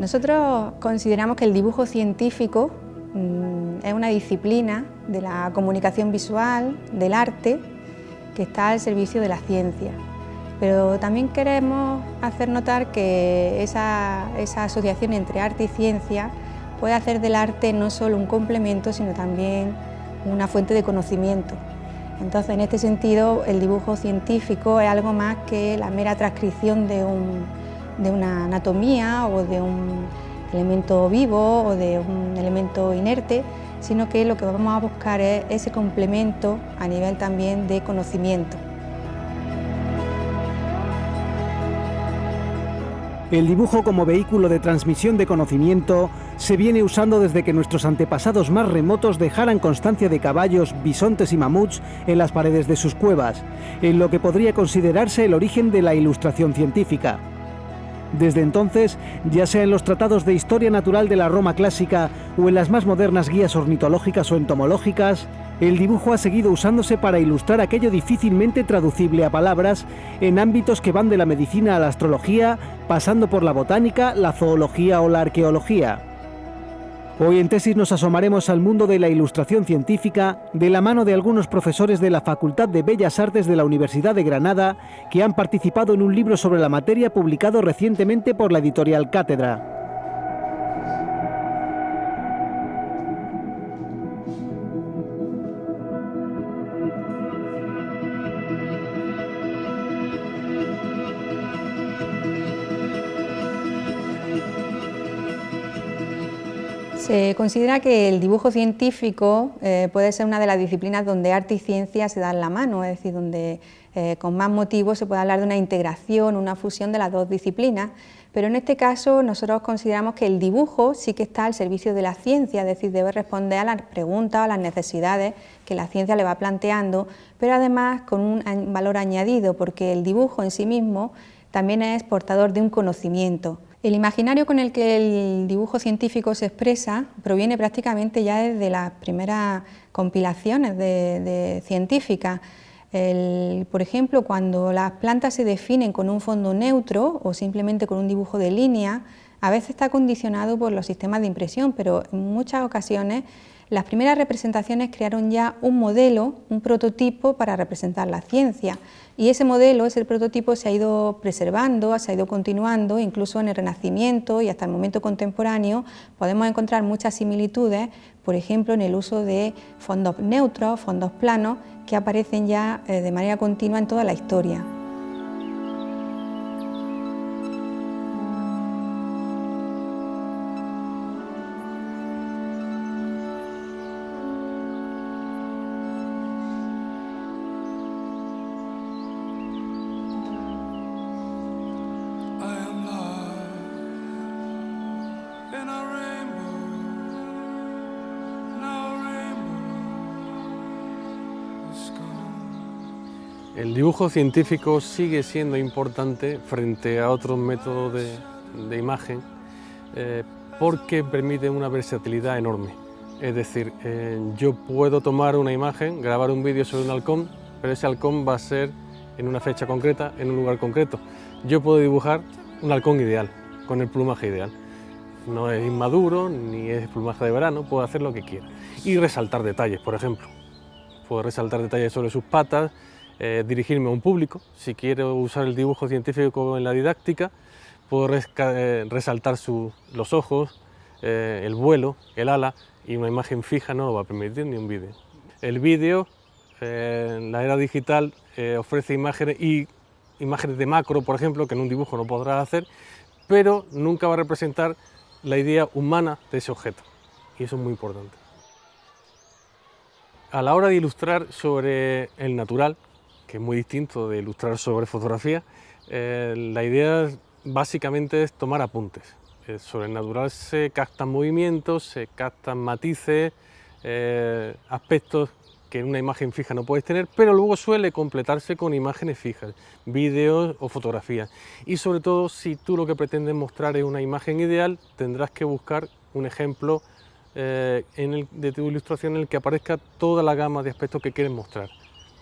Nosotros consideramos que el dibujo científico es una disciplina de la comunicación visual, del arte, que está al servicio de la ciencia. Pero también queremos hacer notar que esa asociación entre arte y ciencia puede hacer del arte no solo un complemento, sino también una fuente de conocimiento. Entonces, en este sentido, el dibujo científico es algo más que la mera transcripción de una anatomía o de un elemento vivo o de un elemento inerte, sino que lo que vamos a buscar es ese complemento a nivel también de conocimiento. El dibujo como vehículo de transmisión de conocimiento se viene usando desde que nuestros antepasados más remotos dejaran constancia de caballos, bisontes y mamuts en las paredes de sus cuevas, en lo que podría considerarse el origen de la ilustración científica. Desde entonces, ya sea en los tratados de historia natural de la Roma clásica o en las más modernas guías ornitológicas o entomológicas, el dibujo ha seguido usándose para ilustrar aquello difícilmente traducible a palabras en ámbitos que van de la medicina a la astrología, pasando por la botánica, la zoología o la arqueología. Hoy en Tesis nos asomaremos al mundo de la ilustración científica de la mano de algunos profesores de la Facultad de Bellas Artes de la Universidad de Granada que han participado en un libro sobre la materia publicado recientemente por la editorial Cátedra. Se considera que el dibujo científico puede ser una de las disciplinas donde arte y ciencia se dan la mano, es decir, donde con más motivo se puede hablar de una integración, una fusión de las dos disciplinas, pero en este caso nosotros consideramos que el dibujo sí que está al servicio de la ciencia, es decir, debe responder a las preguntas o a las necesidades que la ciencia le va planteando, pero además con un valor añadido, porque el dibujo en sí mismo también es portador de un conocimiento. El imaginario con el que el dibujo científico se expresa proviene prácticamente ya desde las primeras compilaciones de científicas. Por ejemplo, cuando las plantas se definen con un fondo neutro o simplemente con un dibujo de línea, a veces está condicionado por los sistemas de impresión, pero en muchas ocasiones las primeras representaciones crearon ya un modelo, un prototipo para representar la ciencia, y ese modelo, ese prototipo se ha ido preservando, se ha ido continuando, incluso en el Renacimiento y hasta el momento contemporáneo podemos encontrar muchas similitudes, por ejemplo en el uso de fondos neutros, fondos planos, que aparecen ya de manera continua en toda la historia. El dibujo científico sigue siendo importante frente a otros métodos de imagen porque permite una versatilidad enorme. Es decir, yo puedo tomar una imagen, grabar un vídeo sobre un halcón, pero ese halcón va a ser en una fecha concreta, en un lugar concreto. Yo puedo dibujar un halcón ideal, con el plumaje ideal. No es inmaduro, ni es plumaje de verano, puedo hacer lo que quiera. Y resaltar detalles, por ejemplo. Puedo resaltar detalles sobre sus patas, dirigirme a un público. Si quiero usar el dibujo científico en la didáctica, puedo resaltar los ojos, el vuelo, el ala, y una imagen fija no lo va a permitir ni un vídeo. El vídeo, la era digital, ofrece imágenes de macro, por ejemplo, que en un dibujo no podrás hacer, pero nunca va a representar la idea humana de ese objeto, y eso es muy importante. A la hora de ilustrar sobre el natural, que es muy distinto de ilustrar sobre fotografía, la idea básicamente es tomar apuntes. Sobre el natural se captan movimientos, se captan matices, aspectos que en una imagen fija no puedes tener, pero luego suele completarse con imágenes fijas, vídeos o fotografías. Y sobre todo, si tú lo que pretendes mostrar es una imagen ideal, tendrás que buscar un ejemplo de tu ilustración en el que aparezca toda la gama de aspectos que quieres mostrar.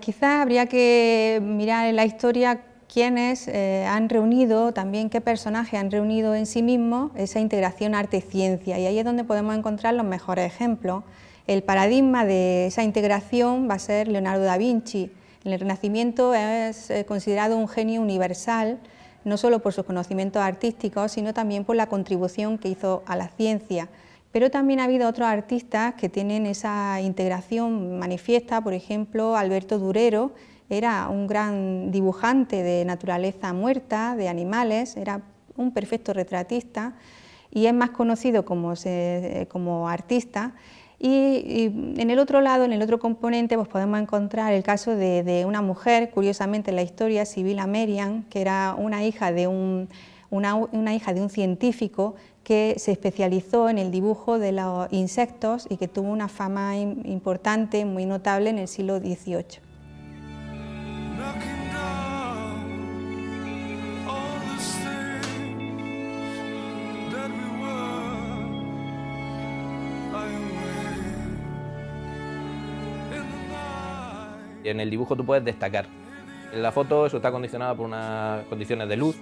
Quizás habría que mirar en la historia quiénes han reunido, también qué personajes han reunido en sí mismos esa integración arte-ciencia, y ahí es donde podemos encontrar los mejores ejemplos. El paradigma de esa integración va a ser Leonardo da Vinci. En el Renacimiento es considerado un genio universal, no solo por sus conocimientos artísticos, sino también por la contribución que hizo a la ciencia. Pero también ha habido otros artistas que tienen esa integración manifiesta, por ejemplo, Alberto Durero era un gran dibujante de naturaleza muerta, de animales, era un perfecto retratista y es más conocido como artista. Y en el otro lado, en el otro componente, pues podemos encontrar el caso de una mujer, curiosamente en la historia, Sibila Merian, que era una hija de un científico que se especializó en el dibujo de los insectos y que tuvo una fama importante, muy notable en el siglo XVIII. En el dibujo tú puedes destacar. En la foto eso está condicionado por unas condiciones de luz,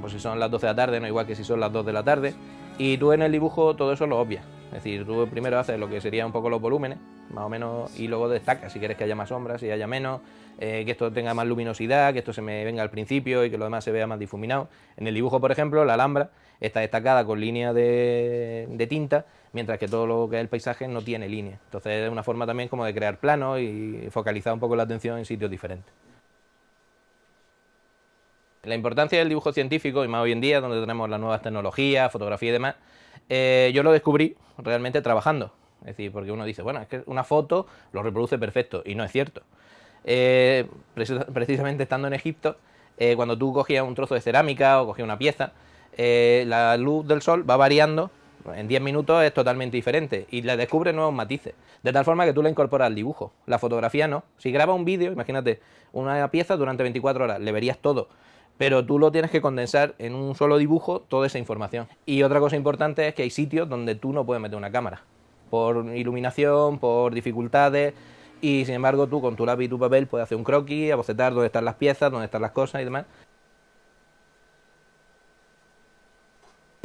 pues si son las 12 de la tarde no igual que si son las 2 de la tarde, y tú en el dibujo todo eso lo obvias. Es decir, tú primero haces lo que sería un poco los volúmenes, más o menos, y luego destacas si quieres que haya más sombras, si haya menos, que esto tenga más luminosidad, que esto se me venga al principio y que lo demás se vea más difuminado. En el dibujo, por ejemplo, la alhambra está destacada con líneas de tinta, mientras que todo lo que es el paisaje no tiene línea. Entonces es una forma también como de crear planos y focalizar un poco la atención en sitios diferentes. La importancia del dibujo científico, y más hoy en día, donde tenemos las nuevas tecnologías, fotografía y demás, yo lo descubrí realmente trabajando. Es decir, porque uno dice, bueno, es que una foto lo reproduce perfecto, y no es cierto. Precisamente estando en Egipto, cuando tú cogías un trozo de cerámica o cogías una pieza, la luz del sol va variando, en 10 minutos es totalmente diferente y le descubres nuevos matices, de tal forma que tú la incorporas al dibujo. La fotografía no. Si grabas un vídeo, imagínate, una pieza durante 24 horas, le verías todo, pero tú lo tienes que condensar en un solo dibujo, toda esa información. Y otra cosa importante es que hay sitios donde tú no puedes meter una cámara, por iluminación, por dificultades, y sin embargo tú con tu lápiz y tu papel puedes hacer un croquis, abocetar dónde están las piezas, dónde están las cosas y demás.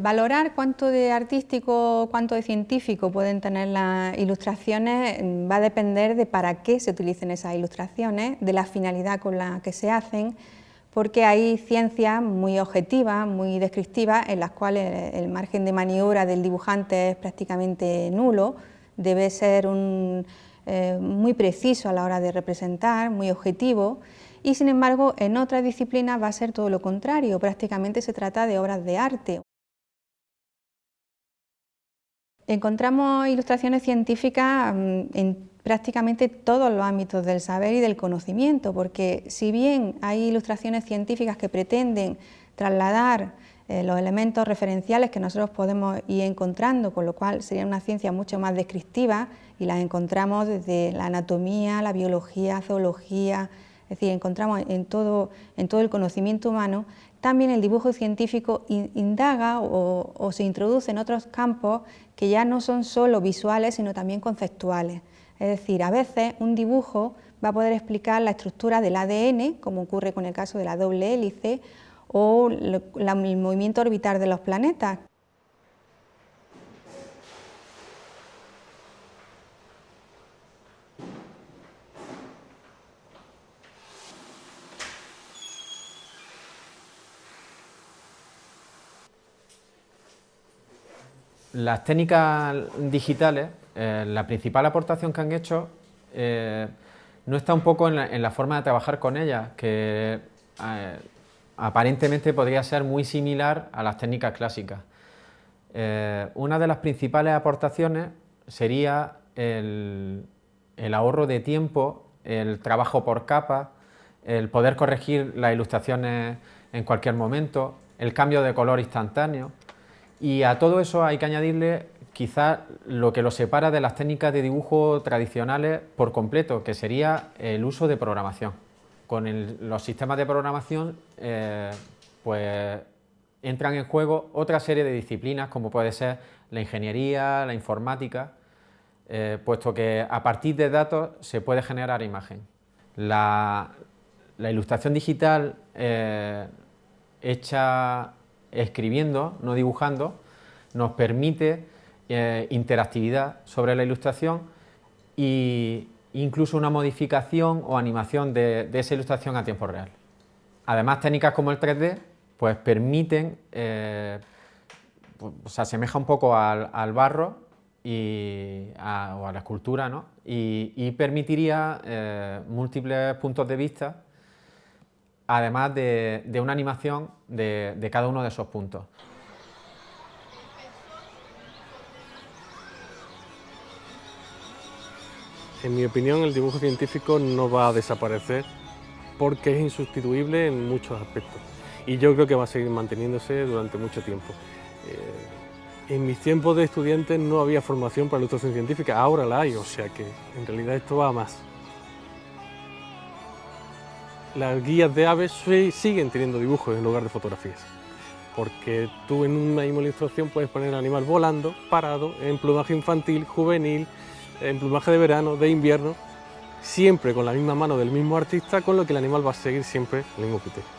Valorar cuánto de artístico, cuánto de científico pueden tener las ilustraciones va a depender de para qué se utilicen esas ilustraciones, de la finalidad con la que se hacen, porque hay ciencias muy objetivas, muy descriptivas, en las cuales el margen de maniobra del dibujante es prácticamente nulo, debe ser muy preciso a la hora de representar, muy objetivo, y sin embargo en otras disciplinas va a ser todo lo contrario, prácticamente se trata de obras de arte. Encontramos ilustraciones científicas en prácticamente todos los ámbitos del saber y del conocimiento, porque si bien hay ilustraciones científicas que pretenden trasladar los elementos referenciales que nosotros podemos ir encontrando, con lo cual sería una ciencia mucho más descriptiva, y las encontramos desde la anatomía, la biología, zoología, es decir, encontramos en todo el conocimiento humano. También el dibujo científico indaga o se introduce en otros campos que ya no son solo visuales, sino también conceptuales. Es decir, a veces un dibujo va a poder explicar la estructura del ADN, como ocurre con el caso de la doble hélice, o el movimiento orbital de los planetas. Las técnicas digitales, la principal aportación que han hecho no está un poco en la forma de trabajar con ellas, que aparentemente podría ser muy similar a las técnicas clásicas. Una de las principales aportaciones sería el ahorro de tiempo, el trabajo por capas, el poder corregir las ilustraciones en cualquier momento, el cambio de color instantáneo. Y a todo eso hay que añadirle quizás lo que lo separa de las técnicas de dibujo tradicionales por completo, que sería el uso de programación. Con los sistemas de programación pues entran en juego otra serie de disciplinas, como puede ser la ingeniería, la informática, puesto que a partir de datos se puede generar imagen. La La ilustración digital hecha escribiendo, no dibujando, nos permite interactividad sobre la ilustración e incluso una modificación o animación de esa ilustración a tiempo real. Además, técnicas como el 3D pues permiten, se asemeja un poco al barro o a la escultura, ¿no? y permitiría múltiples puntos de vista, además de una animación de cada uno de esos puntos. En mi opinión, el dibujo científico no va a desaparecer porque es insustituible en muchos aspectos y yo creo que va a seguir manteniéndose durante mucho tiempo. En mis tiempos de estudiante no había formación para ilustración científica, ahora la hay, o sea que en realidad esto va a más. Las guías de aves siguen teniendo dibujos en lugar de fotografías, porque tú en una misma ilustración puedes poner al animal volando, parado, en plumaje infantil, juvenil, en plumaje de verano, de invierno, siempre con la misma mano del mismo artista, con lo que el animal va a seguir siempre el mismo criterio.